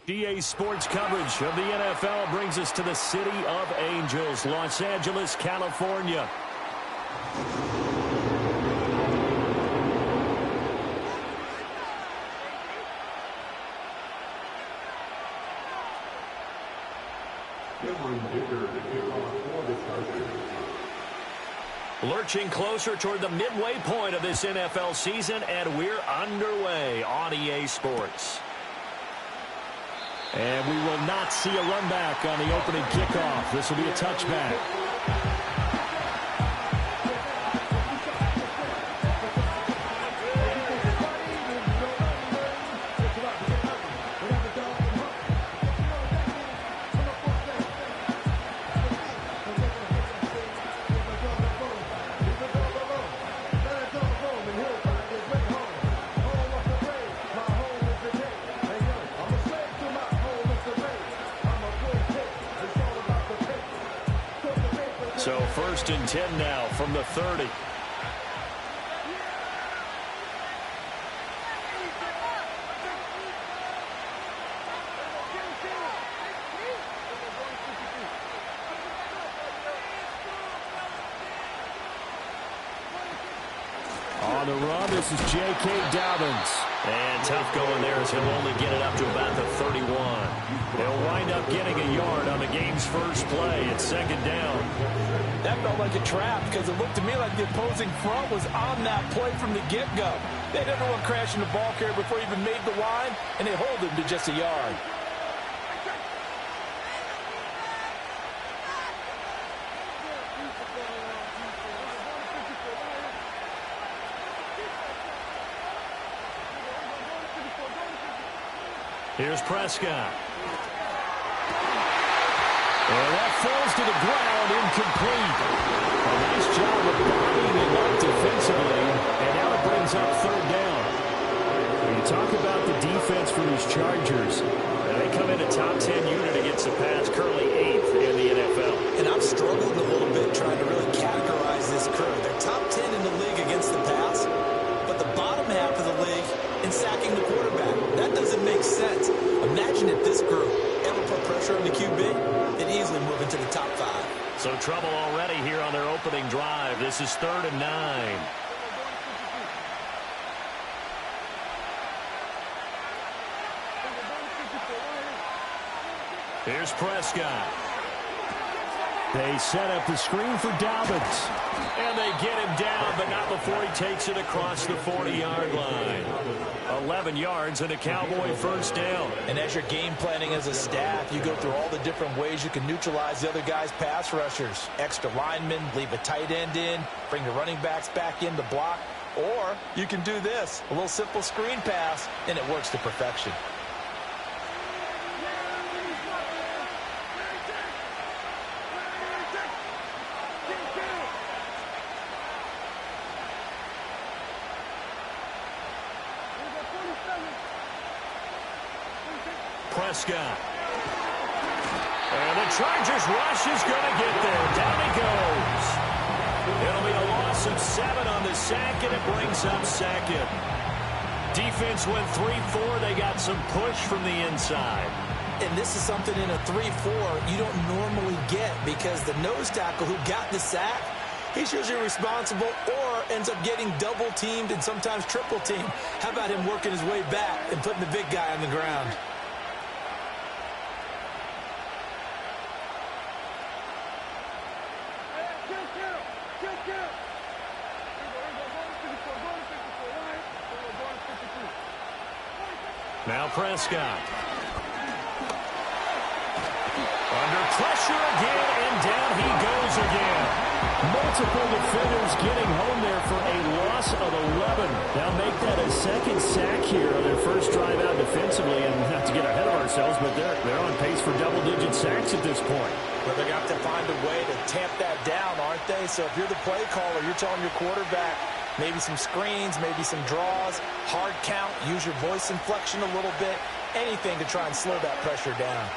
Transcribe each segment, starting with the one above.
DA Sports coverage of the NFL brings us to the City of Angels, Los Angeles, California. Lurching closer toward the midway point of this NFL season, and we're underway on EA Sports. And we will not see a run back on the opening kickoff. This will be a touchback. So 1st and 10 now from the 30. On the run, this is J.K. Dobbins. And tough going there as he'll only get it up to about the 31. He'll wind up getting a yard on the game's first play. It's 2nd down. That felt like a trap because it looked to me like the opposing front was on that play from the get-go. They had everyone crashing the ball carrier before he even made the line, and they hold him to just a yard. Here's Prescott. And that falls to the ground, incomplete. A nice job of bodying him up defensively, and now it brings up 3rd down. When you talk about the defense for these Chargers, they come in a top 10 unit against the pass, currently 8th in the NFL. And I'm struggling a little bit trying to really categorize this crew. They're top 10 in the league against the pass, but the bottom half of the league in sacking the quarterback. That doesn't make sense. Imagine if this group ever put pressure on the QB, they'd easily move into the top 5. So trouble already here on their opening drive. This is 3rd and 9. Here's Prescott. They set up the screen for Dobbins. And they get him down, but not before he takes it across the 40-yard line. 11 yards and a Cowboy 1st down. And as you're game planning as a staff, you go through all the different ways you can neutralize the other guy's pass rushers. Extra linemen, leave a tight end in, bring the running backs back in to block. Or you can do this, a little simple screen pass, and it works to perfection. Prescott. And the Chargers rush is going to get there. Down he goes. It'll be a loss of 7 on the sack, and it brings up 2nd. Defense went 3-4. They got some push from the inside. And this is something in a 3-4 you don't normally get because the nose tackle who got the sack, he's usually responsible or ends up getting double-teamed and sometimes triple-teamed. How about him working his way back and putting the big guy on the ground? Now Prescott. Under pressure again, and down he goes again. Multiple defenders getting home there for a loss of 11. Now make that a 2nd sack here on their first drive out defensively, and not to get ahead of ourselves, but they're on pace for double-digit sacks at this point. Well, they're going to have to find a way to tamp that down, aren't they? So if you're the play caller, you're telling your quarterback, maybe some screens, maybe some draws, hard count, use your voice inflection a little bit, anything to try and slow that pressure down.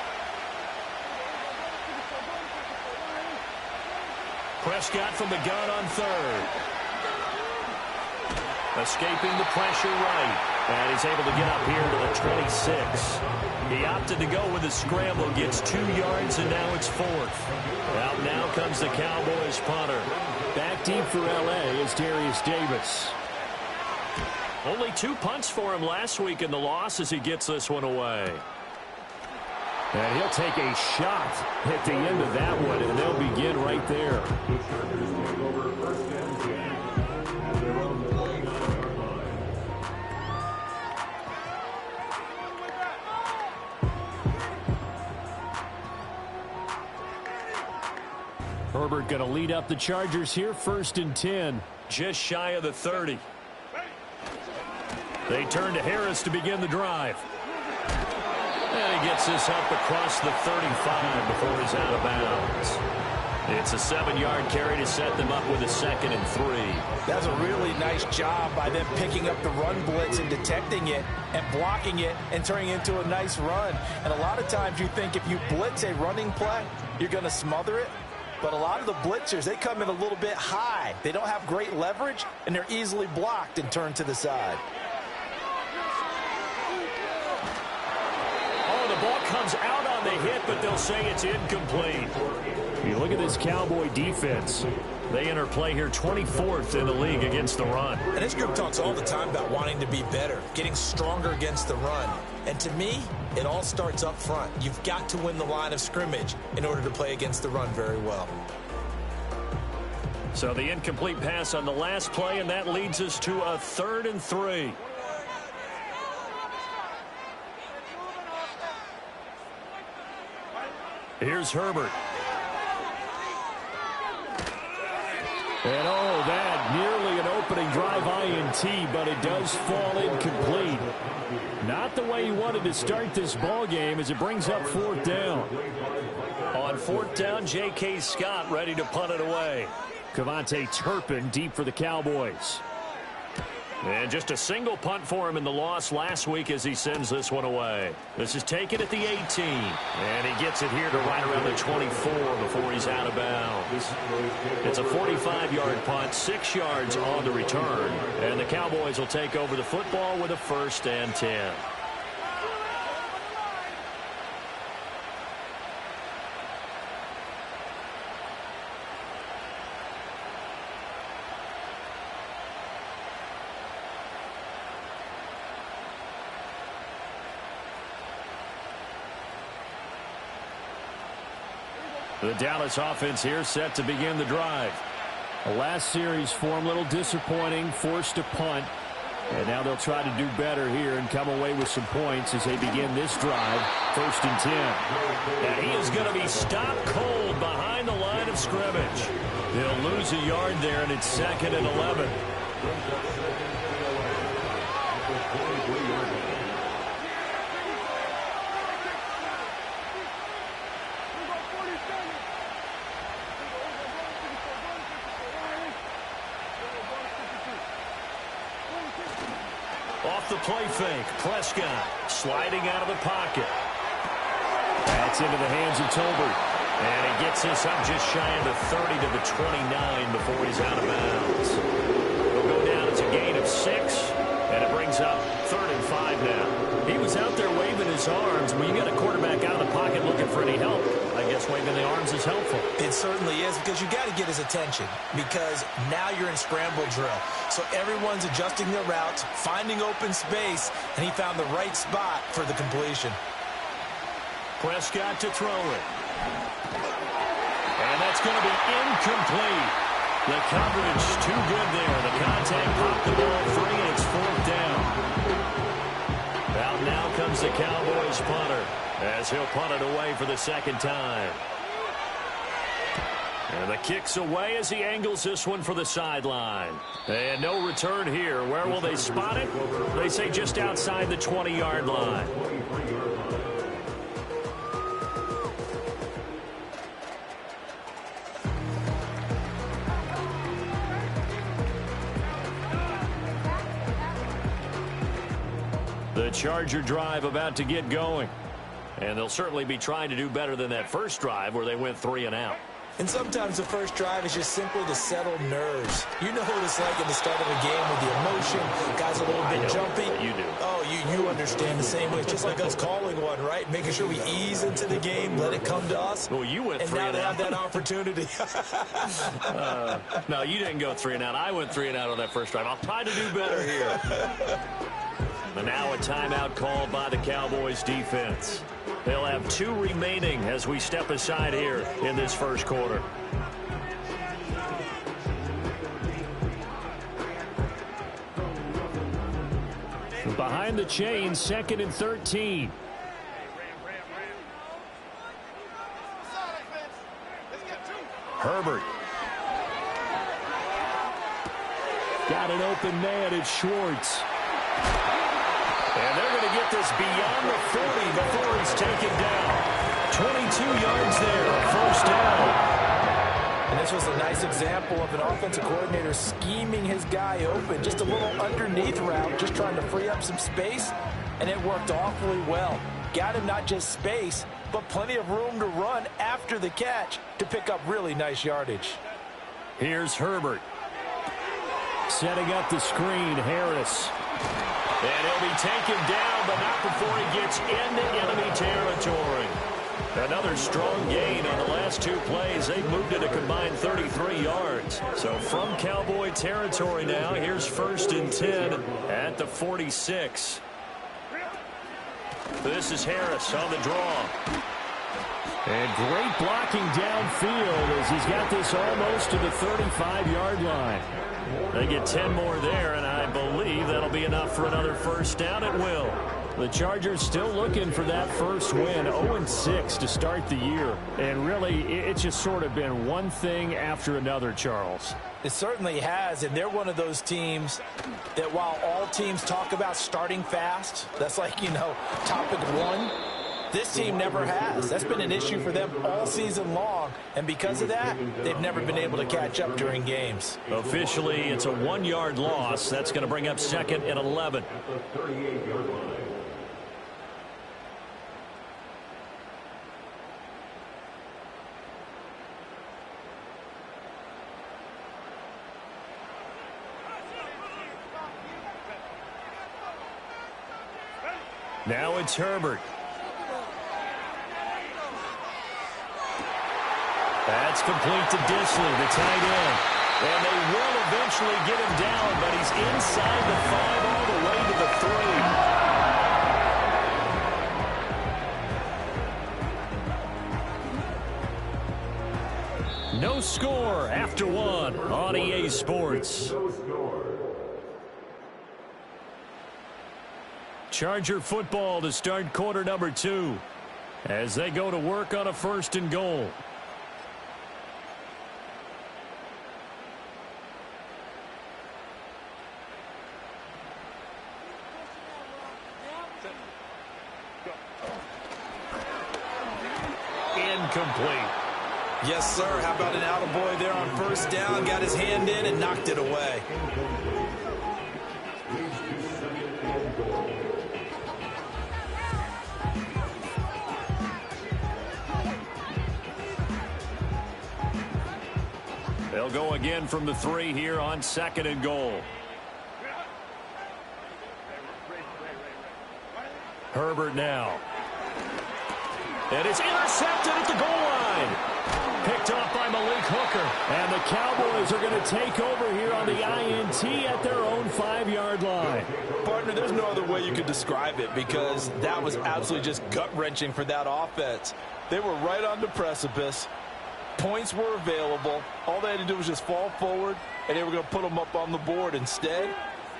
Prescott from the gun on 3rd. Escaping the pressure right. And he's able to get up here to the 26. He opted to go with a scramble, gets 2 yards, and now it's 4th. Out now comes the Cowboys punter. Back deep for L.A. is Darius Davis. Only 2 punts for him last week in the loss as he gets this one away. And he'll take a shot at the end of that one, and they'll begin right there. Herbert going to lead up the Chargers here, 1st and 10, just shy of the 30. They turn to Harris to begin the drive. And he gets this up across the 35 before he's out of bounds. It's a 7-yard carry to set them up with a 2nd and 3. That's a really nice job by them picking up the run blitz and detecting it and blocking it and turning it into a nice run. And a lot of times you think if you blitz a running play, you're going to smother it. But a lot of the blitzers, they come in a little bit high. They don't have great leverage, and they're easily blocked and turned to the side. Oh, the ball comes out on the hit, but they'll say it's incomplete. You look at this Cowboy defense. They enter play here 24th in the league against the run. And this group talks all the time about wanting to be better, getting stronger against the run. And to me, it all starts up front. You've got to win the line of scrimmage in order to play against the run very well. So the incomplete pass on the last play, and that leads us to a 3rd and 3. Here's Herbert. And oh, that nearly an opening drive INT, but it does fall incomplete. Not the way he wanted to start this ball game as it brings up 4th down. On 4th down, J.K. Scott ready to punt it away. Cavante Turpin deep for the Cowboys. And just a single punt for him in the loss last week as he sends this one away. This is taken at the 18. And he gets it here to right around the 24 before he's out of bounds. It's a 45-yard punt, 6 yards on the return. And the Cowboys will take over the football with a 1st and 10. The Dallas offense here set to begin the drive. The last series for them a little disappointing, forced to punt. And now they'll try to do better here and come away with some points as they begin this drive, 1st and 10. And he is going to be stopped cold behind the line of scrimmage. He'll lose a yard there, and it's 2nd and 11. Off the play fake, Prescott sliding out of the pocket. That's into the hands of Tolbert. And he gets this up just shy of the 30 to the 29 before he's out of bounds. It'll go down as a gain of 6, and it brings up 3rd and 5 now. He was out there waving his arms. When you got a quarterback out of the pocket looking for any help, I guess waving the arms is helpful. It certainly is, because you got to get his attention, because now you're in scramble drill. So everyone's adjusting their routes, finding open space, and he found the right spot for the completion. Prescott to throw it. And that's going to be incomplete. The coverage too good there. The contact popped the ball free, and it's 4th down. Out now comes the Cowboys punter as he'll punt it away for the 2nd time. And the kick's away as he angles this one for the sideline. And no return here. Where will they spot it? They say just outside the 20-yard line. The Charger drive about to get going. And they'll certainly be trying to do better than that first drive where they went 3 and out. And sometimes the first drive is just simply to settle nerves. You know what it's like at the start of a game with the emotion, guys a little bit jumpy. You do. Oh, you understand the same way. It's just like us calling one, right? Making sure we ease into the game, let it come to us. Well, you went and 3 now and they out. have that opportunity. No, you didn't go 3 and out. I went 3 and out on that first drive. I'll try to do better here. And now a timeout called by the Cowboys defense. They'll have 2 remaining as we step aside here in this first quarter. Behind the chains, 2nd and 13. Herbert. Got an open man. It's Schwartz. And they're going to get this beyond the 40 before he's taken down. 22 yards there, a first down. And this was a nice example of an offensive coordinator scheming his guy open. Just a little underneath route, just trying to free up some space, and it worked awfully well. Got him not just space, but plenty of room to run after the catch to pick up really nice yardage. Here's Herbert. Setting up the screen, Harris. And he'll be taken down, but not before he gets into enemy territory. Another strong gain on the last 2 plays. They moved it a combined 33 yards. So from Cowboy territory now, here's 1st and 10 at the 46. This is Harris on the draw. And great blocking downfield as he's got this almost to the 35-yard line. They get 10 more there, and I believe that'll be enough for another first down. It will. The Chargers still looking for that first win, 0-6 to start the year. And really, it's just sort of been one thing after another, Charles. It certainly has, and they're one of those teams that while all teams talk about starting fast, that's like, topic 1, this team never has. That's been an issue for them all season long, and because of that, they've never been able to catch up during games. Officially, it's a 1-yard loss. That's going to bring up 2nd and 11. Now it's Herbert. That's complete to Disley, the tight end. And they will eventually get him down, but he's inside the 5 all the way to the 3. No score after 1 on EA Sports. Charger football to start quarter number 2 as they go to work on a 1st and goal. Incomplete. Yes, sir. How about an attaboy there on 1st down? Got his hand in and knocked it away. They'll go again from the 3 here on 2nd and goal. Herbert now. And it's intercepted at the goal line. Picked off by Malik Hooker. And the Cowboys are going to take over here on the INT at their own 5-yard line. Partner, there's no other way you could describe it because that was absolutely just gut-wrenching for that offense. They were right on the precipice. Points were available. All they had to do was just fall forward, and they were going to put them up on the board. Instead,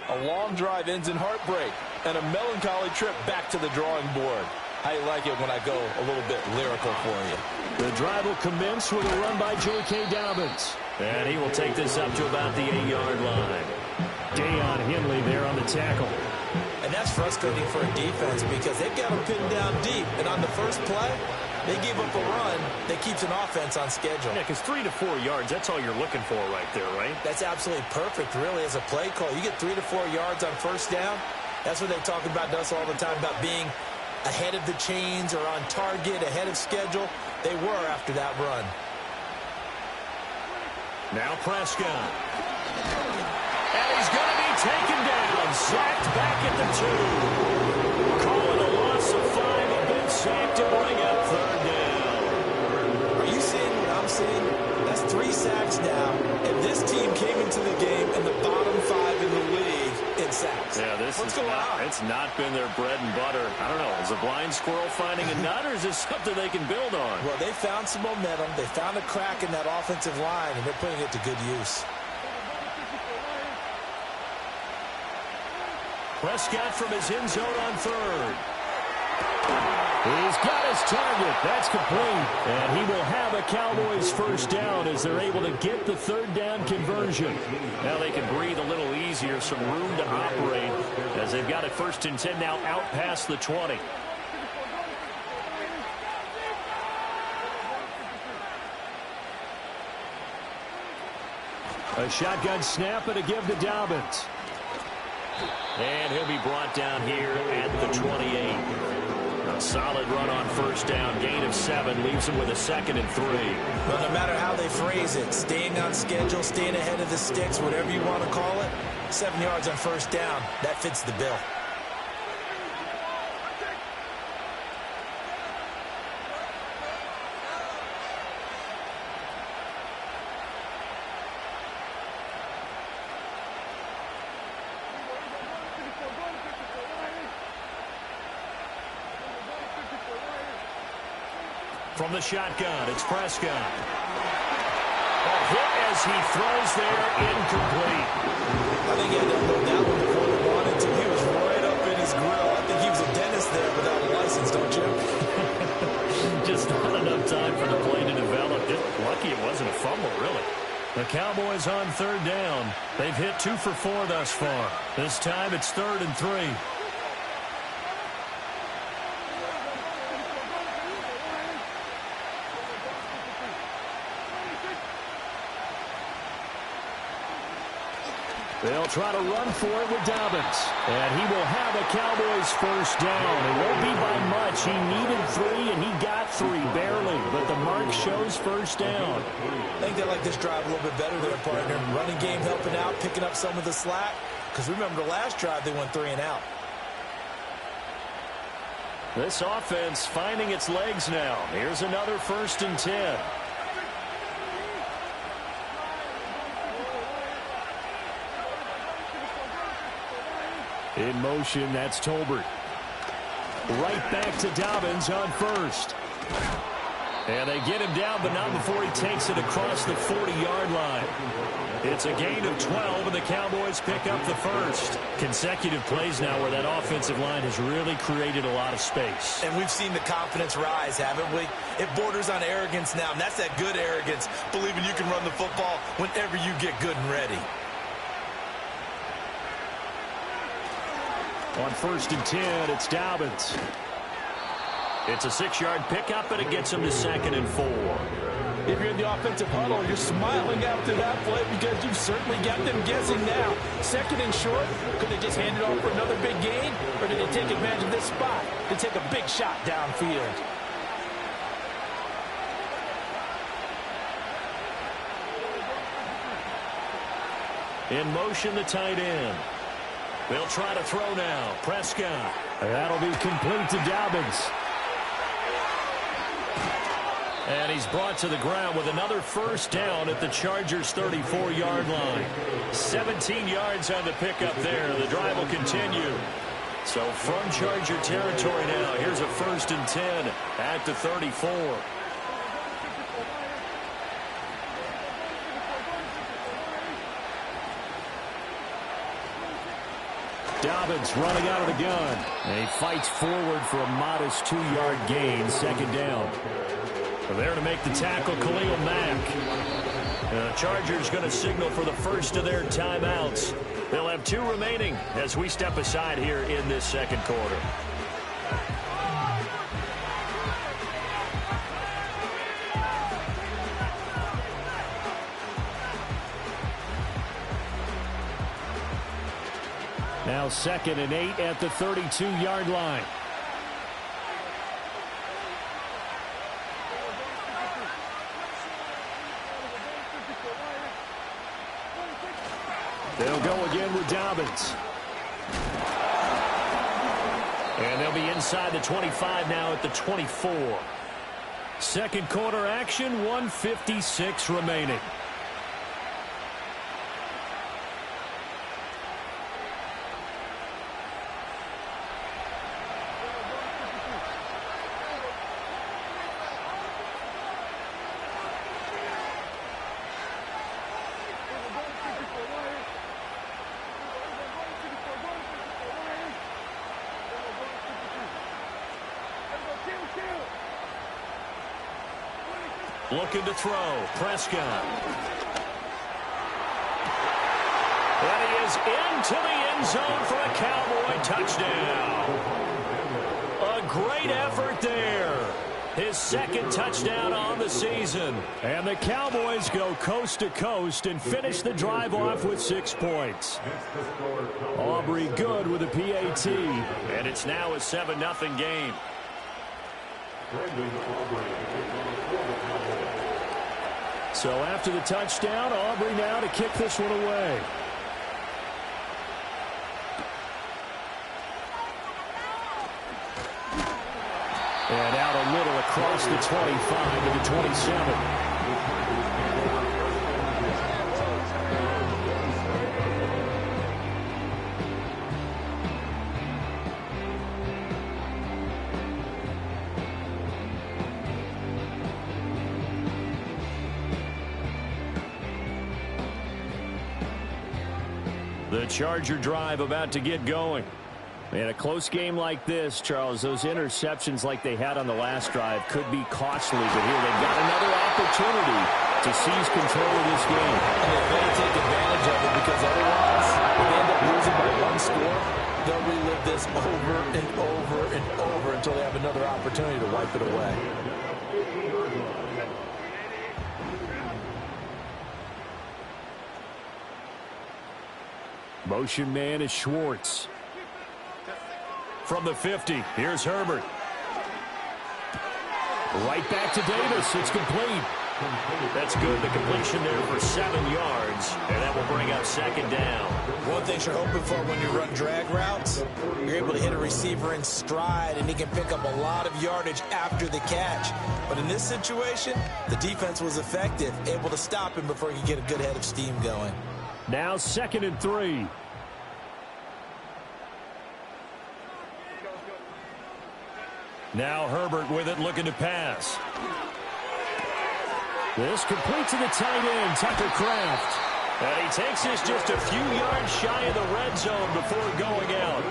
a long drive ends in heartbreak and a melancholy trip back to the drawing board. How you like it when I go a little bit lyrical for you? The drive will commence with a run by J.K. Dobbins. And he will take this up to about the 8-yard line. Deion Henley there on the tackle. And that's frustrating for a defense because they've got them pinned down deep. And on the first play, they give up a run that keeps an offense on schedule. Yeah, because 3 to 4 yards, that's all you're looking for right there, right? That's absolutely perfect, really, as a play call. You get 3 to 4 yards on 1st down. That's what they talk about to us all the time, about being ahead of the chains or on target, ahead of schedule. They were after that run. Now Prescott. And he's going to be taken down. Sacked back at the 2. Call it a loss of 5. A big sack to bring up third down. Are you seeing what I'm seeing? That's 3 sacks now. And this team came into the game in the bottom 5 in the league in sacks. Yeah, what's going on? It's not been their bread and butter. I don't know. Is a blind squirrel finding a nut, or is this something they can build on? Well, they found some momentum. They found a crack in that offensive line, and they're putting it to good use. Prescott from his end zone on third. He's got his target. That's complete. And he will have a Cowboys first down as they're able to get the third down conversion. Now they can breathe a little easier, some room to operate as they've got it 1st and 10 now out past the 20. A shotgun snap and a give to Dobbins. And he'll be brought down here at the 28. A solid run on first down. Gain of 7 leaves him with a 2nd and 3. Well, no matter how they phrase it, staying on schedule, staying ahead of the sticks, whatever you want to call it, 7 yards on first down, that fits the bill. From the shotgun, it's Prescott. A hit as he throws there, incomplete. I think he had to load that one before he wanted to. He was right up in his grill. I think he was a dentist there without a license, don't you? Just not enough time for the play to develop. Just lucky it wasn't a fumble, really. The Cowboys on third down. They've hit 2 for 4 thus far. This time it's 3rd and 3. They'll try to run for it with Dobbins. And he will have a Cowboys first down. It won't be by much. He needed 3, and he got 3, barely. But the mark shows first down. I think they like this drive a little bit better there, partner. Running game helping out, picking up some of the slack. Because remember, the last drive, they went 3 and out. This offense finding its legs now. Here's another 1st and 10. In motion, that's Tolbert. Right back to Dobbins on first. And they get him down, but not before he takes it across the 40-yard line. It's a gain of 12, and the Cowboys pick up the first. Consecutive plays now where that offensive line has really created a lot of space. And we've seen the confidence rise, haven't we? It borders on arrogance now, and that's that good arrogance, believing you can run the football whenever you get good and ready. On 1st and 10, it's Dobbins. It's a 6-yard pickup, and it gets him to 2nd and 4. If you're in the offensive huddle, you're smiling after that play because you've certainly got them guessing now. 2nd and short, could they just hand it off for another big gain? Or did they take advantage of this spot to take a big shot downfield? In motion, the tight end. They'll try to throw now. Prescott. That'll be complete to Dobbins. And he's brought to the ground with another first down at the Chargers' 34-yard line. 17 yards on the pickup there. The drive will continue. So from Charger territory now, here's a 1st and 10 at the 34. Dobbins running out of the gun. And he fights forward for a modest 2-yard gain, 2nd down. There to make the tackle, Khalil Mack. The Chargers going to signal for the first of their timeouts. They'll have 2 remaining as we step aside here in this 2nd quarter. Now 2nd and 8 at the 32-yard line. They'll go again with Dobbins. And they'll be inside the 25 now at the 24. Second quarter action, 1:56 remaining. Looking to throw. Prescott. And he is into the end zone for a Cowboy touchdown. A great effort there. His second touchdown on the season. And the Cowboys go coast to coast and finish the drive off with 6 points. Aubrey good with a PAT. And it's now a 7-0 game. So after the touchdown, Aubrey now to kick this one away. And out a little across the 25 to the 27. The Charger drive about to get going. In a close game like this, Charles, those interceptions like they had on the last drive could be costly. But here they've got another opportunity to seize control of this game. And they better take advantage of it because otherwise, if they end up losing by 1 score, they'll relive this over and over and over until they have another opportunity to wipe it away. Motion man is Schwartz. From the 50, here's Herbert. Right back to Davis. It's complete. That's good. The completion there for 7 yards. And that will bring up second down. One thing you're hoping for when you run drag routes, you're able to hit a receiver in stride, and he can pick up a lot of yardage after the catch. But in this situation, the defense was effective, able to stop him before he could get a good head of steam going. Now 2nd and 3. Now Herbert with it, looking to pass. This complete to the tight end, Tucker Kraft. And he takes this just a few yards shy of the red zone before going out.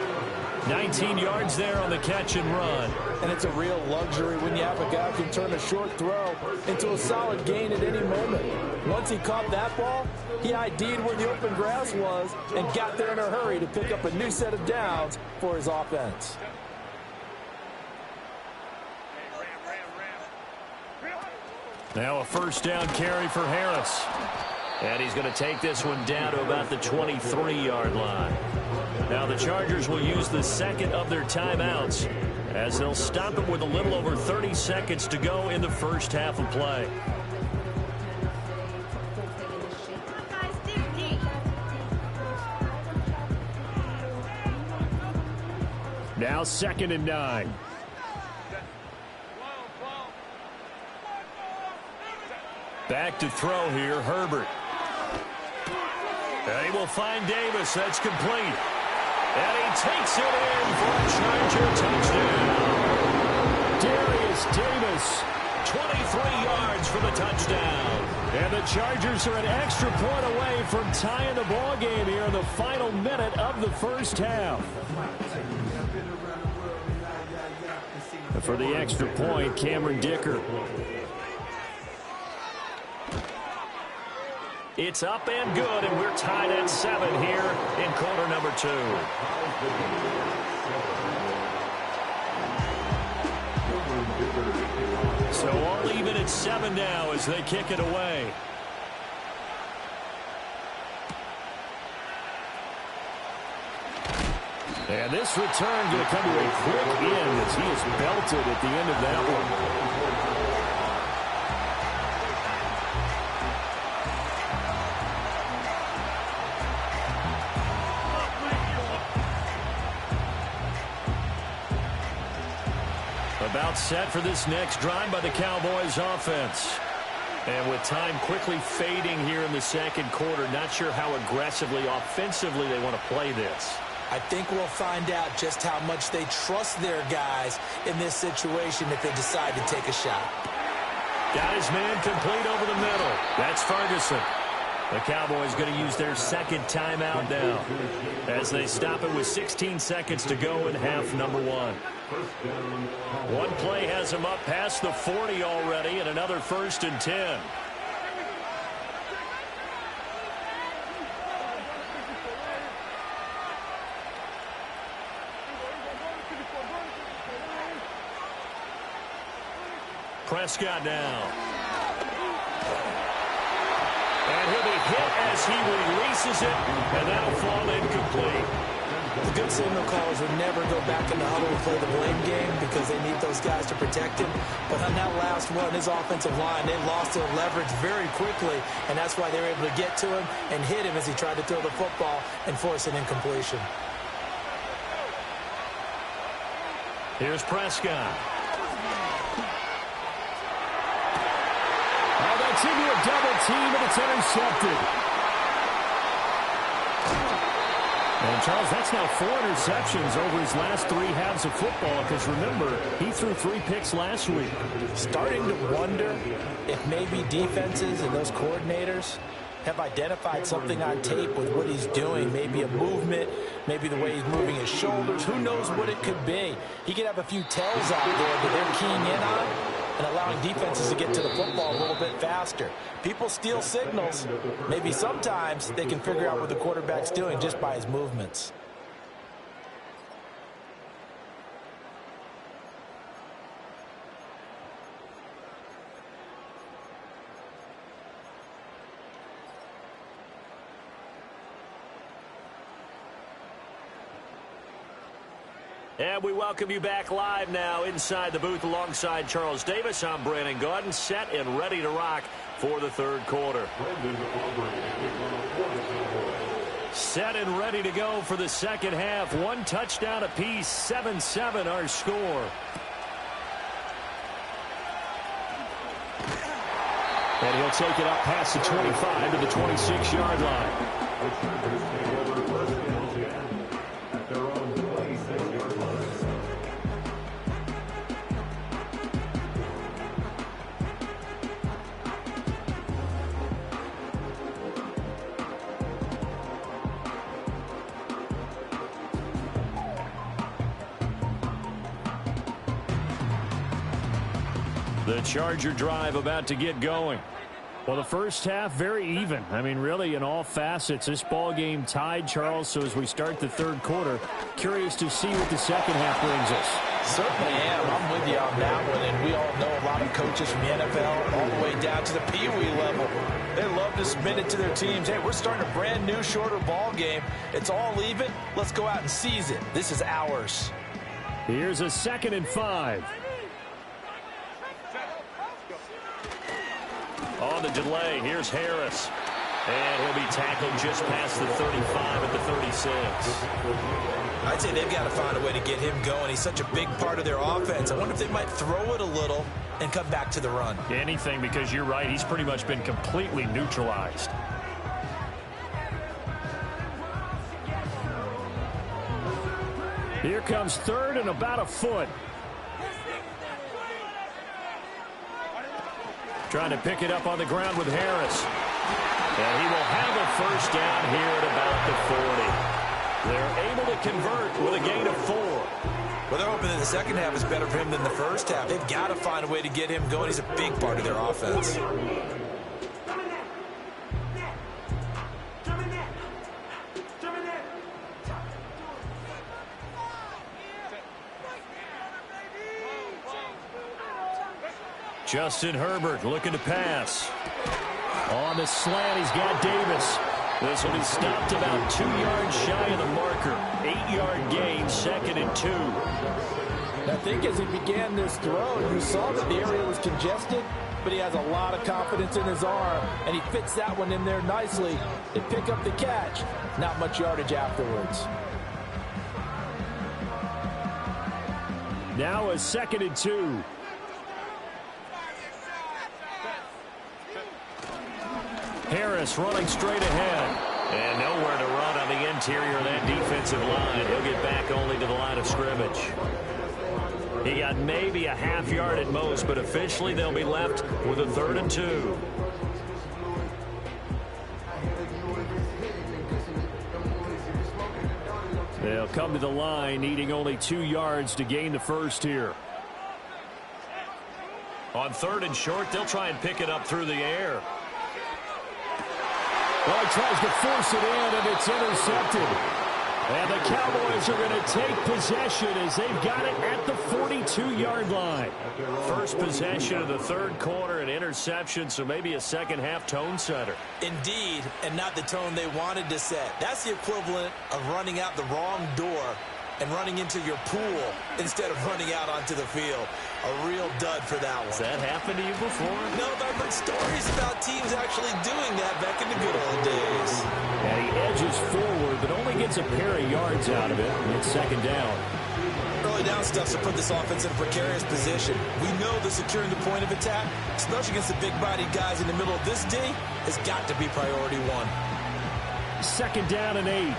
19 yards there on the catch and run. And it's a real luxury when you have a guy who can turn a short throw into a solid gain at any moment. Once he caught that ball, he ID'd where the open grass was and got there in a hurry to pick up a new set of downs for his offense. Now a first down carry for Harris. And he's going to take this one down to about the 23-yard line. Now the Chargers will use the second of their timeouts as they'll stop it with a little over 30 seconds to go in the first half of play. Now 2nd and 9. Back to throw here, Herbert. And he will find Davis. That's complete. And he takes it in for a Charger touchdown. Darius Davis, 23 yards for the touchdown. And the Chargers are an extra point away from tying the ball game here in the final minute of the first half. And for the extra point, Cameron Dicker. It's up and good, and we're tied at 7 here in quarter number 2. So all even at 7 now as they kick it away. And this return going to come to a quick end as he is belted at the end of that one. Timeout set for this next drive by the Cowboys offense. And with time quickly fading here in the second quarter, not sure how aggressively, offensively they want to play this. I think we'll find out just how much they trust their guys in this situation if they decide to take a shot. Got his man complete over the middle. That's Ferguson. The Cowboys going to use their second timeout now as they stop it with 16 seconds to go in half number one. One play has them up past the 40 already, and another 1st and 10. Prescott now. And he'll be hit as he releases it, and that'll fall incomplete. The good signal callers would never go back in the huddle and play the blame game because they need those guys to protect him. But on that last one, his offensive line, they lost their leverage very quickly, and that's why they were able to get to him and hit him as he tried to throw the football and force an incompletion. Here's Prescott. Oh, that's into a double team, and it's intercepted. And, Charles, that's now 4 interceptions over his last 3 halves of football because, remember, he threw 3 picks last week. Starting to wonder if maybe defenses and those coordinators have identified something on tape with what he's doing. Maybe a movement, maybe the way he's moving his shoulders. Who knows what it could be? He could have a few tells out there that they're keying in on and allowing defenses to get to the football a little bit faster. People steal signals. Maybe sometimes they can figure out what the quarterback's doing just by his movements. And we welcome you back live now inside the booth alongside Charles Davis. I'm Brandon Gaudin, set and ready to rock for the third quarter. Set and ready to go for the second half. 1 touchdown apiece, 7-7 our score. And he'll take it up past the 25 to the 26-yard line. The Charger drive about to get going. Well, the first half, very even. I mean, really, in all facets, this ball game tied, Charles. So as we start the third quarter, curious to see what the second half brings us. Certainly am. I'm with you on that one. And we all know a lot of coaches from the NFL all the way down to the Pee Wee level. They love to submit it to their teams. Hey, we're starting a brand new, shorter ball game. It's all even. Let's go out and seize it. This is ours. Here's a 2nd and 5. On the delay, here's Harris. And he'll be tackled just past the 35 at the 36. I'd say they've got to find a way to get him going. He's such a big part of their offense. I wonder if they might throw it a little and come back to the run. Anything, because you're right. He's pretty much been completely neutralized. Here comes 3rd and about a foot. Trying to pick it up on the ground with Harris. And he will have a first down here at about the 40. They're able to convert with a gain of 4. Well, they're hoping that the second half is better for him than the first half. They've got to find a way to get him going. He's a big part of their offense. Justin Herbert looking to pass. On the slant, he's got Davis. This will be stopped about 2 yards shy of the marker. 8-yard gain, 2nd and 2. I think as he began this throw, you saw that the area was congested, but he has a lot of confidence in his arm, and he fits that one in there nicely. They pick up the catch. Not much yardage afterwards. Now a 2nd and 2. Harris running straight ahead. And nowhere to run on the interior of that defensive line. He'll get back only to the line of scrimmage. He got maybe a half yard at most, but officially they'll be left with a 3rd and 2. They'll come to the line, needing only 2 yards to gain the first here. On 3rd and short, they'll try and pick it up through the air. Well, he tries to force it in, and it's intercepted. And the Cowboys are going to take possession as they've got it at the 42-yard line. First possession of the 3rd quarter, an interception, so maybe a second-half tone setter. Indeed, and not the tone they wanted to set. That's the equivalent of running out the wrong door and running into your pool instead of running out onto the field. A real dud for that one. Has that happened to you before? No, but I've heard stories about teams actually doing that back in the good old days. And he edges forward, but only gets a pair of yards out of it. And it's 2nd down. Early down stuff to put this offense in a precarious position. We know that securing the point of attack, especially against the big-bodied guys in the middle of this D, has got to be priority 1. 2nd down and 8.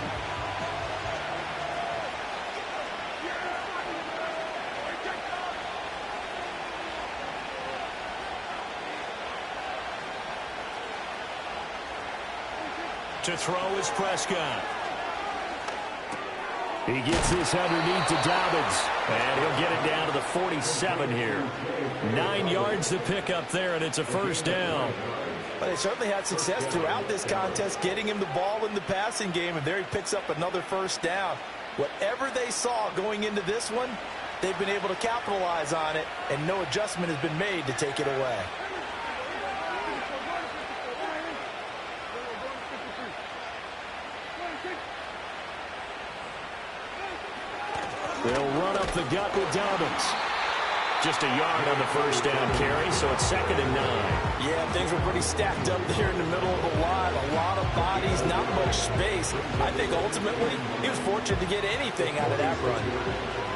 To throw is Prescott. He gets this underneath to Dobbins, and he'll get it down to the 47 here. 9 yards to pick up there, and it's a 1st down. But they certainly had success throughout this contest getting him the ball in the passing game, and there he picks up another 1st down. Whatever they saw going into this one, they've been able to capitalize on it, and no adjustment has been made to take it away. They'll run up the gut with Dobbins. Just a yard on the 1st down carry, so it's 2nd and 9. Yeah, things were pretty stacked up there in the middle of the line. A lot of bodies, not much space. I think ultimately he was fortunate to get anything out of that run.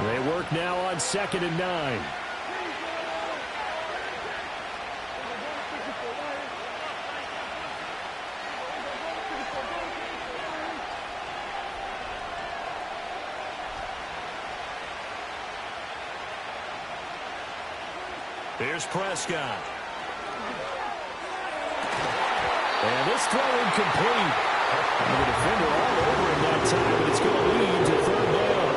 They work now on 2nd and 9. Here's Prescott. And this throw incomplete. And the defender all over him that time, but it's going to lead to 3rd down.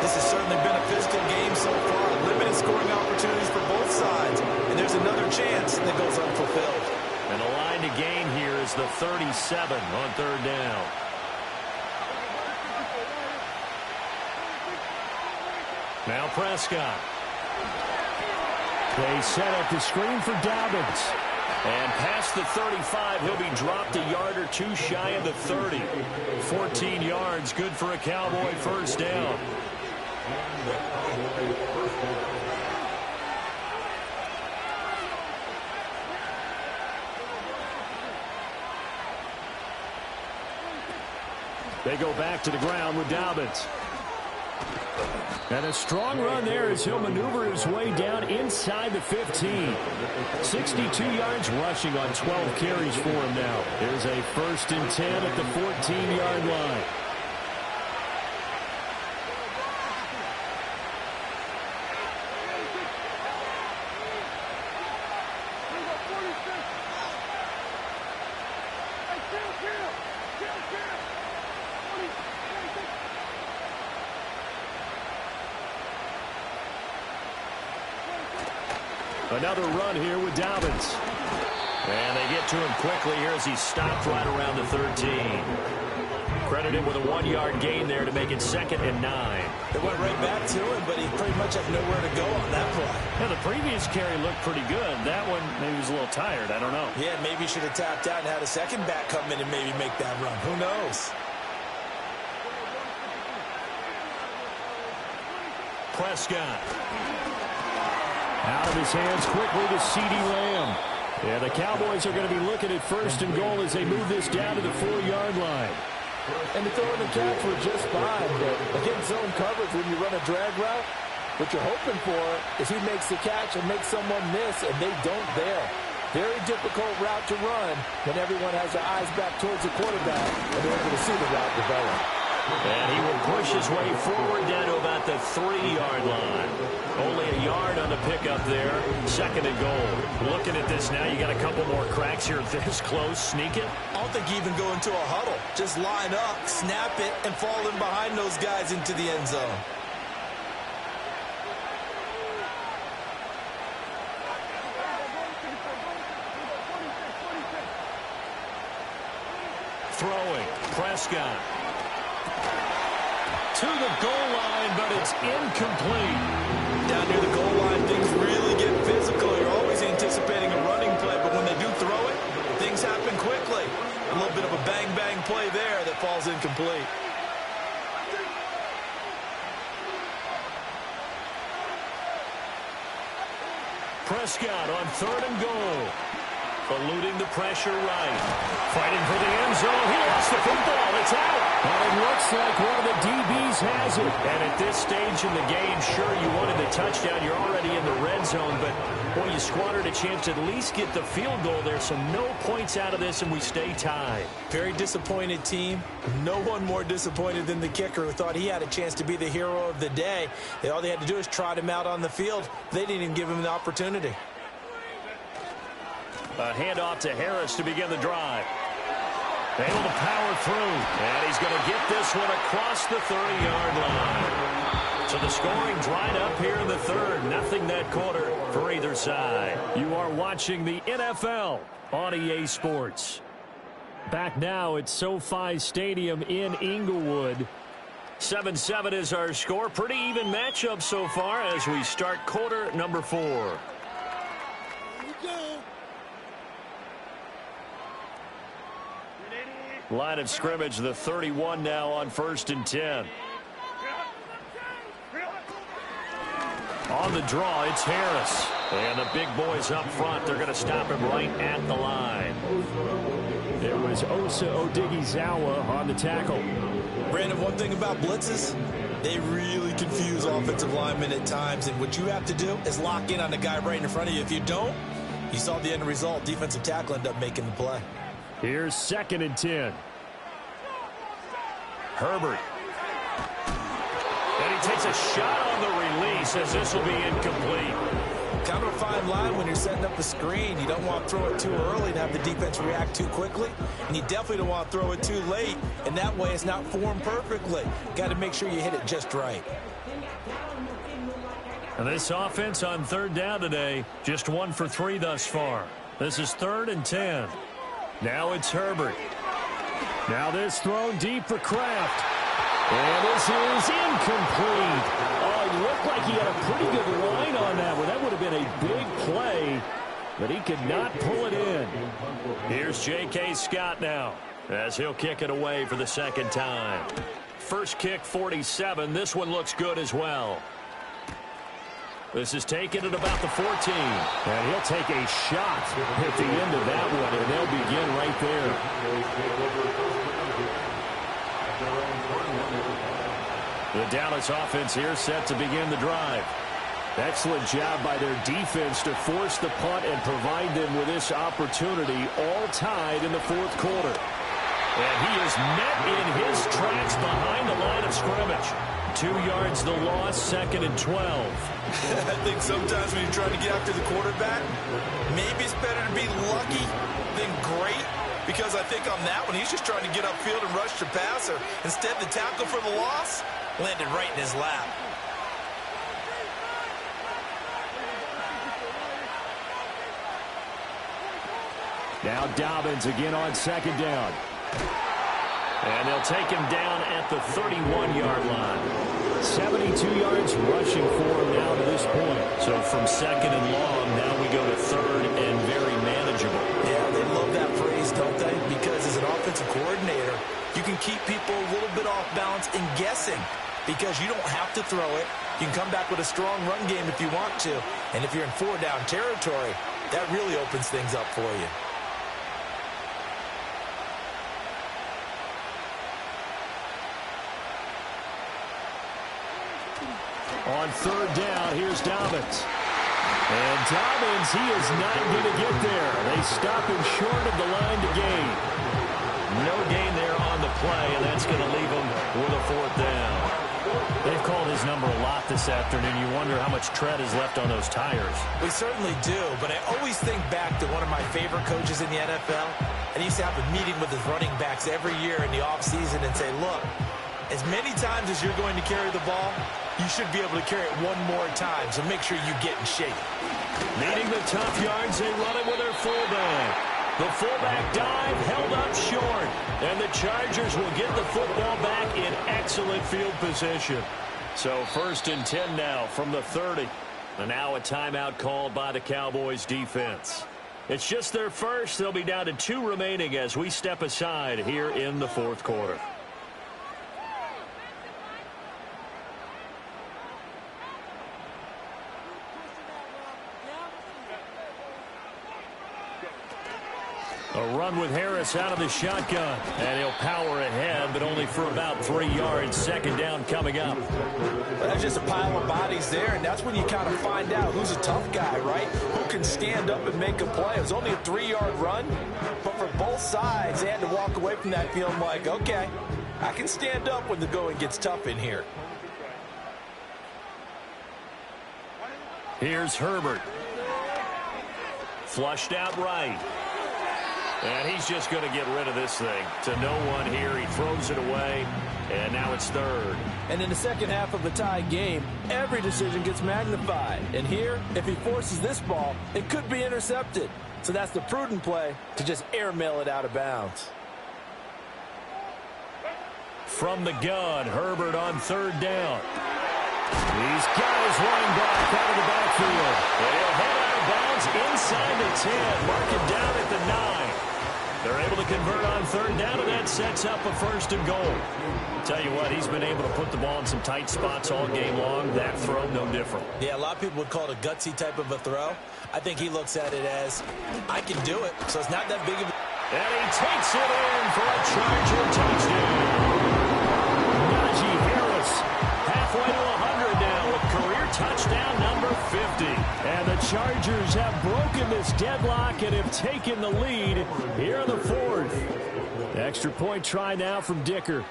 This has certainly been a physical game so far. Limited scoring opportunities for both sides. And there's another chance that goes unfulfilled. And the line to gain here is the 37 on 3rd down. Now Prescott. They set up the screen for Dobbins. And past the 35, he'll be dropped a yard or 2 shy of the 30. 14 yards, good for a Cowboy 1st down. They go back to the ground with Dobbins. And a strong run there as he'll maneuver his way down inside the 15. 62 yards rushing on 12 carries for him now. There's a 1st and 10 at the 14-yard line. Another run here with Dobbins. And they get to him quickly here as he stopped right around the 13. Credited with a 1-yard gain there to make it 2nd and 9. It went right back to him, but he pretty much had nowhere to go on that play. Now, the previous carry looked pretty good. That one, maybe he was a little tired. I don't know. Yeah, maybe he should have tapped out and had a second back come in and maybe make that run. Who knows? Prescott. Out of his hands quickly to CeeDee Lamb. Yeah, the Cowboys are going to be looking at 1st and goal as they move this down to the 4-yard line. And the throw and the catch were just fine, but against zone coverage when you run a drag route, What you're hoping for is he makes the catch and makes someone miss, and they don't there. Very difficult route to run when everyone has their eyes back towards the quarterback and they're able to see the route develop. And he will push his way forward down to about the 3-yard line. Only a yard on the pickup there. 2nd and goal. Looking at this now, you got a couple more cracks here this close. Sneak it. I don't think you even go into a huddle. Just line up, snap it, and fall in behind those guys into the end zone. Throwing. Prescott. To the goal line, but it's incomplete. Down near the goal line, things really get physical. You're always anticipating a running play, but when they do throw it, things happen quickly. A little bit of a bang-bang play there that falls incomplete. Prescott on 3rd and goal. Eluding the pressure right. Fighting for the end zone. He lost the football. It's out. And it looks like one of the DBs has it. And at this stage in the game, sure, you wanted the touchdown. You're already in the red zone. But, boy, you squandered a chance to at least get the field goal there. So no points out of this, and we stay tied. Very disappointed team. No one more disappointed than the kicker who thought he had a chance to be the hero of the day. All they had to do is trot him out on the field. They didn't even give him the opportunity. A handoff to Harris to begin the drive. Able to power through. And he's going to get this one across the 30-yard line. So the scoring dried up here in the 3rd. Nothing that quarter for either side. You are watching the NFL on EA Sports. Back now at SoFi Stadium in Inglewood. 7-7 is our score. Pretty even matchup so far as we start quarter number 4. Line of scrimmage, the 31 now on 1st and 10. On the draw, it's Harris. And the big boys up front, they're going to stop him right at the line. It was Osa Odighizuwa on the tackle. Brandon, one thing about blitzes, they really confuse offensive linemen at times. And what you have to do is lock in on the guy right in front of you. If you don't, you saw the end result. Defensive tackle ended up making the play. Here's 2nd and 10. Herbert. And he takes a shot on the release as this will be incomplete. Kind of a fine line when you're setting up a screen. You don't want to throw it too early and have the defense react too quickly. And you definitely don't want to throw it too late. And that way it's not formed perfectly. Got to make sure you hit it just right. And this offense on 3rd down today, just 1 for 3 thus far. This is 3rd and 10. Now it's Herbert. Now this thrown deep for Kraft. And this is incomplete. Oh, it looked like he had a pretty good line on that one. That would have been a big play, but he could not pull it in. Here's J.K. Scott now as he'll kick it away for the 2nd time. First kick, 47. This one looks good as well. This is taken at about the 14. And he'll take a shot at the end of that one, and they'll begin right there. The Dallas offense here set to begin the drive. Excellent job by their defense to force the punt and provide them with this opportunity, all tied in the 4th quarter. And he is met in his tracks behind the line of scrimmage. 2 yards the loss, 2nd and 12. I think sometimes when you're trying to get after the quarterback, maybe it's better to be lucky than great. Because I think on that one, he's just trying to get upfield and rush the passer. Instead, the tackle for the loss landed right in his lap. Now Dobbins again on 2nd down. And they'll take him down at the 31-yard line. 72 yards rushing for him now to this point. So from 2nd and long, now we go to 3rd and very manageable. Yeah, they love that phrase, don't they? Because as an offensive coordinator, you can keep people a little bit off balance and guessing. Because you don't have to throw it. You can come back with a strong run game if you want to. And if you're in 4-down territory, that really opens things up for you. On third down, here's Dobbins. And Dobbins, he is not going to get there. They stop him short of the line to gain. No gain there on the play, and that's going to leave him with a fourth down. They've called his number a lot this afternoon. You wonder how much tread is left on those tires. We certainly do, but I always think back to one of my favorite coaches in the NFL. And he used to have a meeting with his running backs every year in the offseason and say, look, as many times as you're going to carry the ball, you should be able to carry it one more time, so make sure you get in shape. Needing the tough yards, they run it with their fullback. The fullback dive held up short, and the Chargers will get the football back in excellent field position. So 1st and 10 now from the 30. And now a timeout called by the Cowboys defense. It's just their first. They'll be down to 2 remaining as we step aside here in the 4th quarter. A run with Harris out of the shotgun. And he'll power ahead, but only for about 3 yards. 2nd down coming up. That's just a pile of bodies there, and that's when you kind of find out who's a tough guy, right? Who can stand up and make a play. It was only a 3-yard run, but for both sides, they had to walk away from that feeling like, okay, I can stand up when the going gets tough in here. Here's Herbert. Flushed out right. And he's just going to get rid of this thing. To no one here. He throws it away. And now it's 3rd. And in the second half of a tied game, every decision gets magnified. And here, if he forces this ball, it could be intercepted. So that's the prudent play to just airmail it out of bounds. From the gun, Herbert on 3rd down. He's got his running back out of the backfield. And he'll head out of bounds inside the 10. Mark it down at the 9. They're able to convert on 3rd down, and that sets up a 1st and goal. Tell you what, he's been able to put the ball in some tight spots all game long. That throw, no different. Yeah, a lot of people would call it a gutsy type of a throw. I think he looks at it as, I can do it, so it's not that big of a... And he takes it in for a Charger touchdown. Najee Harris, halfway to 100 now with career touchdown number 50. And the Chargers have broken this deadlock and have taken the lead here in the 4th. Extra point try now from Dicker.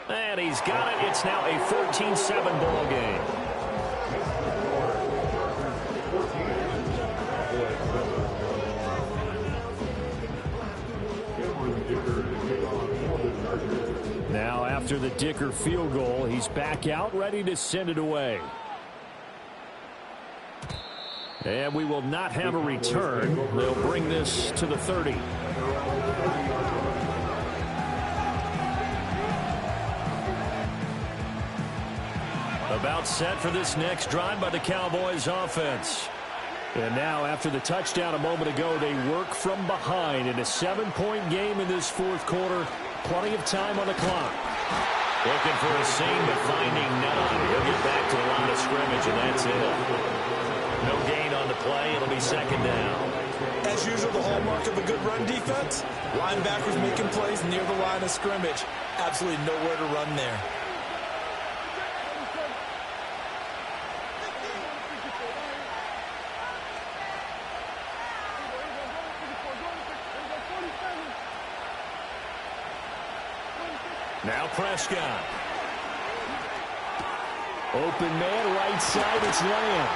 And he's got it. It's now a 14-7 ball game. Now after the Dicker field goal, he's back out ready to send it away. And we will not have a return. They'll bring this to the 30. About set for this next drive by the Cowboys offense. And now after the touchdown a moment ago, they work from behind in a 7-point game in this 4th quarter. Plenty of time on the clock. Looking for a seam, but finding none. He'll get back to the line of scrimmage, and that's it. No gain on the play. It'll be 2nd down. As usual, the hallmark of a good run defense, linebackers making plays near the line of scrimmage. Absolutely nowhere to run there. Now Prescott. Open man, right side, it's Lamb.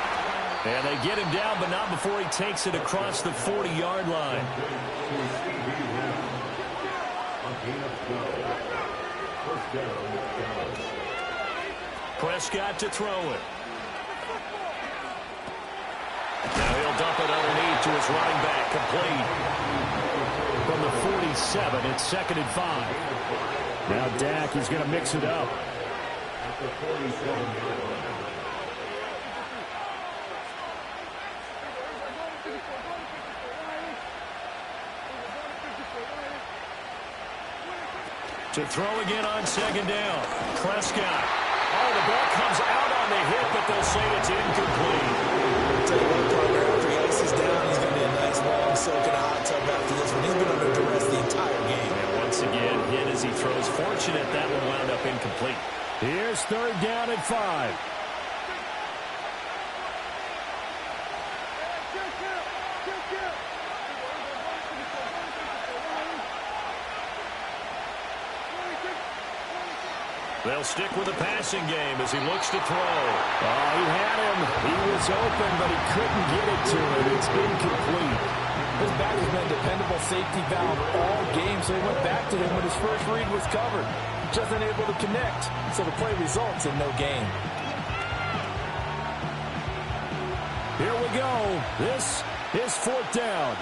And they get him down, but not before he takes it across the 40-yard line. Prescott to throw it. Now he'll dump it underneath to his running back, complete. From the 47, it's 2nd and 5. Now Dak is going to mix it up. To throw again on 2nd down. Prescott. Oh, the ball comes out on the hit, but they'll say it's incomplete. I'll tell you what, partner, after he ices down, he's going to be a nice long soak in a hot tub after this one. He's been under duress the entire game. And once again, hit as he throws. Fortunate that one wound up incomplete. Here's third down and 5. They'll stick with the passing game as he looks to throw. Oh, he had him. He was open, but he couldn't get it to him. It's incomplete. His back has been a dependable safety valve all game, so he went back to him when his first read was covered. Just unable to connect, so the play results in no gain. Here we go. This is fourth down.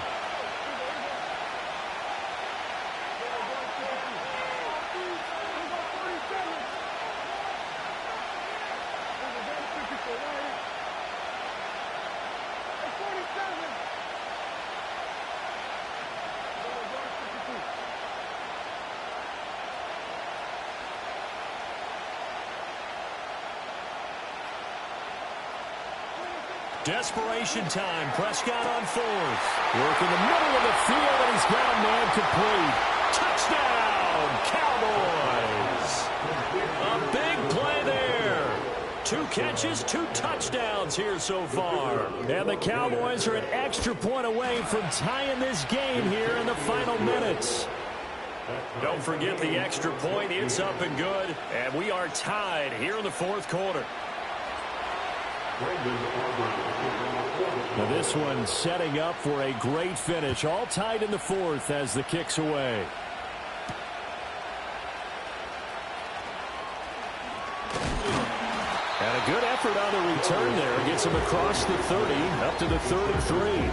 Desperation time. Prescott on fourth. Work in the middle of the field, and he's got a man complete. Touchdown, Cowboys. A big play there. 2 catches, 2 touchdowns here so far. And the Cowboys are an extra point away from tying this game here in the final minutes. Don't forget the extra point. It's up and good. And we are tied here in the fourth quarter. Now this one setting up for a great finish. All tied in the fourth as the kick's away. And a good effort on the return there. Gets him across the 30, up to the 33.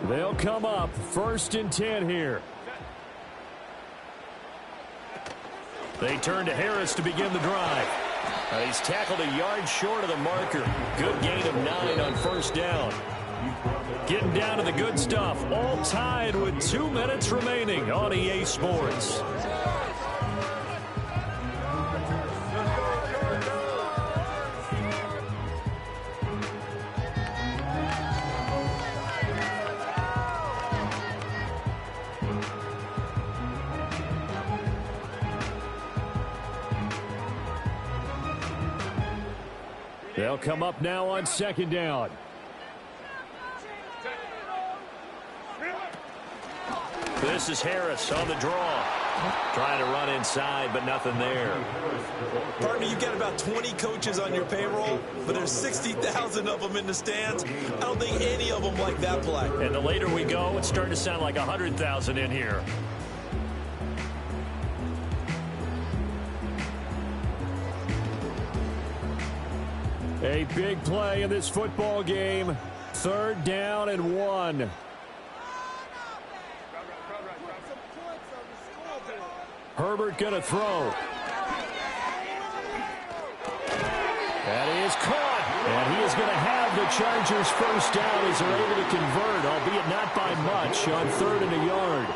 They'll come up 1st and 10 here. They turn to Harris to begin the drive. He's tackled a yard short of the marker. Good gain of 9 on 1st down. Getting down to the good stuff. All tied with 2 minutes remaining on EA Sports. They'll come up now on 2nd down. This is Harris on the draw. Trying to run inside, but nothing there. Partner, you've got about 20 coaches on your payroll, but there's 60,000 of them in the stands. I don't think any of them like that play. And the later we go, it's starting to sound like 100,000 in here. A big play in this football game. 3rd down and 1. Herbert going to throw. That is caught. And he is going to have the Chargers first down as they're able to convert, albeit not by much, on 3rd and a yard.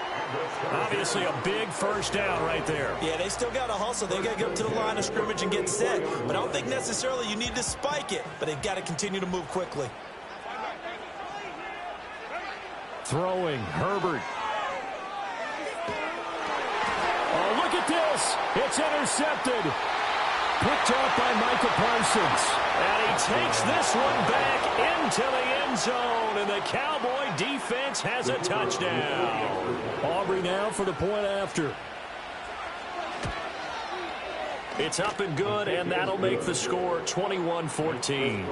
Obviously a big first down right there. Yeah, they still got to hustle. They got to get up to the line of scrimmage and get set. But I don't think necessarily you need to spike it. But they've got to continue to move quickly. Throwing, Herbert. Oh, look at this. It's intercepted. Picked off by Micah Parsons. And he takes this one back into the end zone. And the Cowboy defense has a touchdown. Aubrey now for the point after. It's up and good, and that'll make the score 21-14.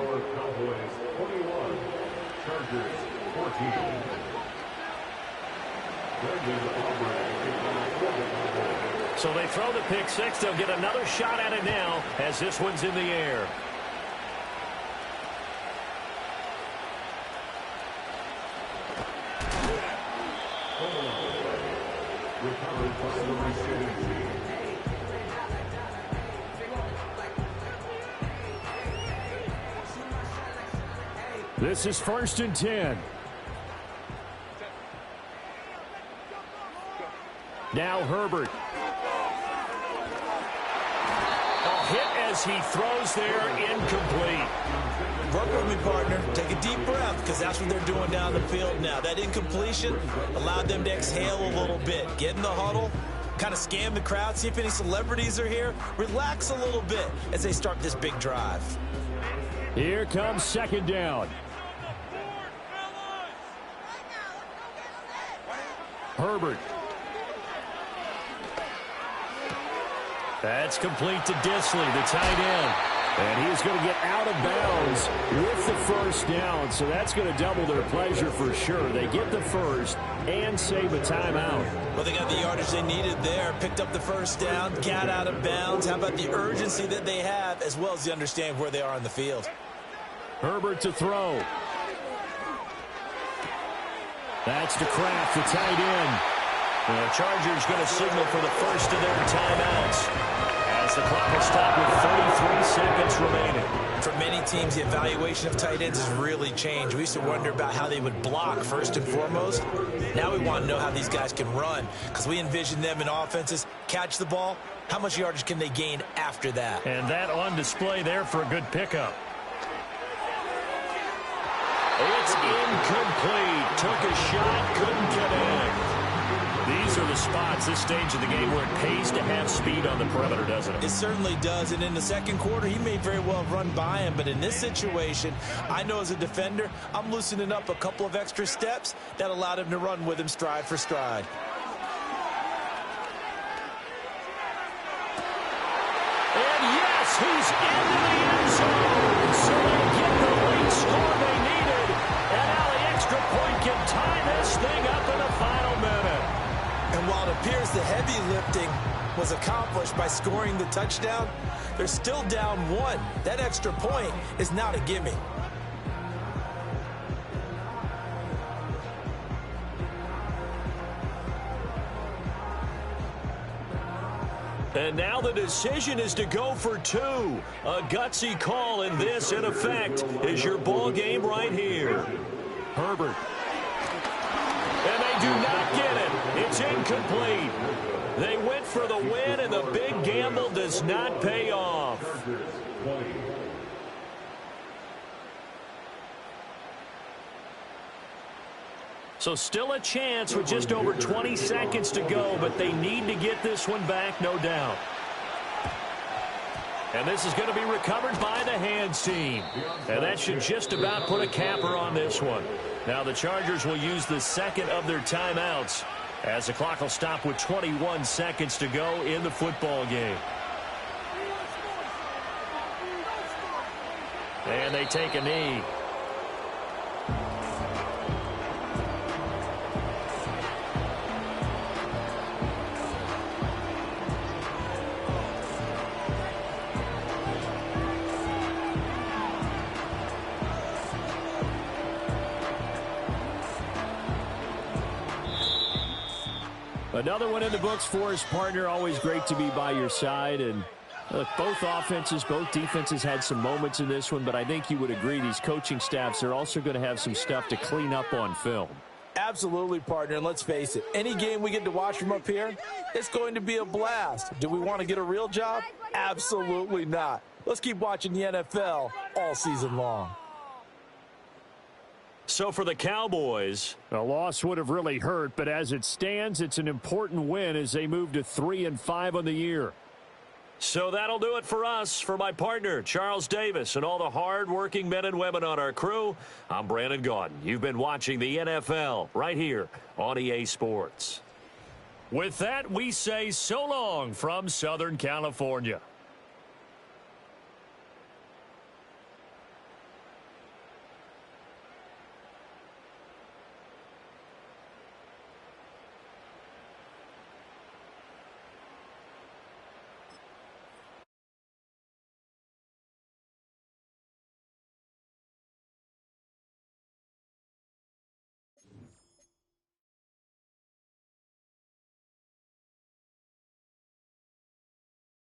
So they throw the pick six. They'll get another shot at it now as this one's in the air. This is 1st and 10. Now Herbert. Oh, hit as he throws there, incomplete. Work with me, partner. Take a deep breath, because that's what they're doing down the field now. That incompletion allowed them to exhale a little bit. Get in the huddle, kind of scan the crowd, see if any celebrities are here. Relax a little bit as they start this big drive. Here comes second down. Herbert. That's complete to Disley, the tight end. And he's going to get out of bounds with the first down. So that's going to double their pleasure for sure. They get the first and save a timeout. Well, they got the yardage they needed there. Picked up the first down, got out of bounds. How about the urgency that they have, as well as the understanding where they are on the field? Herbert to throw. That's to Kraft, the tight end. The Chargers going to signal for the first of their timeouts as the clock will stop with 33 seconds remaining. For many teams, the evaluation of tight ends has really changed. We used to wonder about how they would block first and foremost. Now we want to know how these guys can run, because we envision them in offenses catch the ball. How much yardage can they gain after that? And that on display there for a good pickup. It's incomplete. Took a shot, couldn't connect. These are the spots, this stage of the game, where it pays to have speed on the perimeter, doesn't it? It certainly does, and in the second quarter, he may very well run by him, but in this situation, I know as a defender, I'm loosening up a couple of extra steps that allowed him to run with him stride for stride. And yes, he's into the end zone, so they get the late score they needed, and now the extra point can tie this thing up in the final minute. And while it appears the heavy lifting was accomplished by scoring the touchdown, they're still down one. That extra point is not a gimme. And now the decision is to go for two. A gutsy call, and this, in effect, is your ball game right here. Herbert. And they do not get it. It's incomplete. They went for the win, and the big gamble does not pay off. So still a chance with just over 20 seconds to go, but they need to get this one back, no doubt. And this is going to be recovered by the hands team. And that should just about put a capper on this one. Now the Chargers will use the second of their timeouts as the clock will stop with 21 seconds to go in the football game. And they take a knee. Another one in the books for his partner. Always great to be by your side. And look, both offenses, both defenses had some moments in this one, but I think you would agree these coaching staffs are also going to have some stuff to clean up on film. Absolutely, partner, and let's face it, any game we get to watch from up here, it's going to be a blast. Do we want to get a real job? Absolutely not. Let's keep watching the NFL all season long. So for the Cowboys, a loss would have really hurt, but as it stands, it's an important win as they move to 3-5 on the year. So that'll do it for us. For my partner, Charles Davis, and all the hard-working men and women on our crew, I'm Brandon Gaudin. You've been watching the NFL right here on EA Sports. With that, we say so long from Southern California.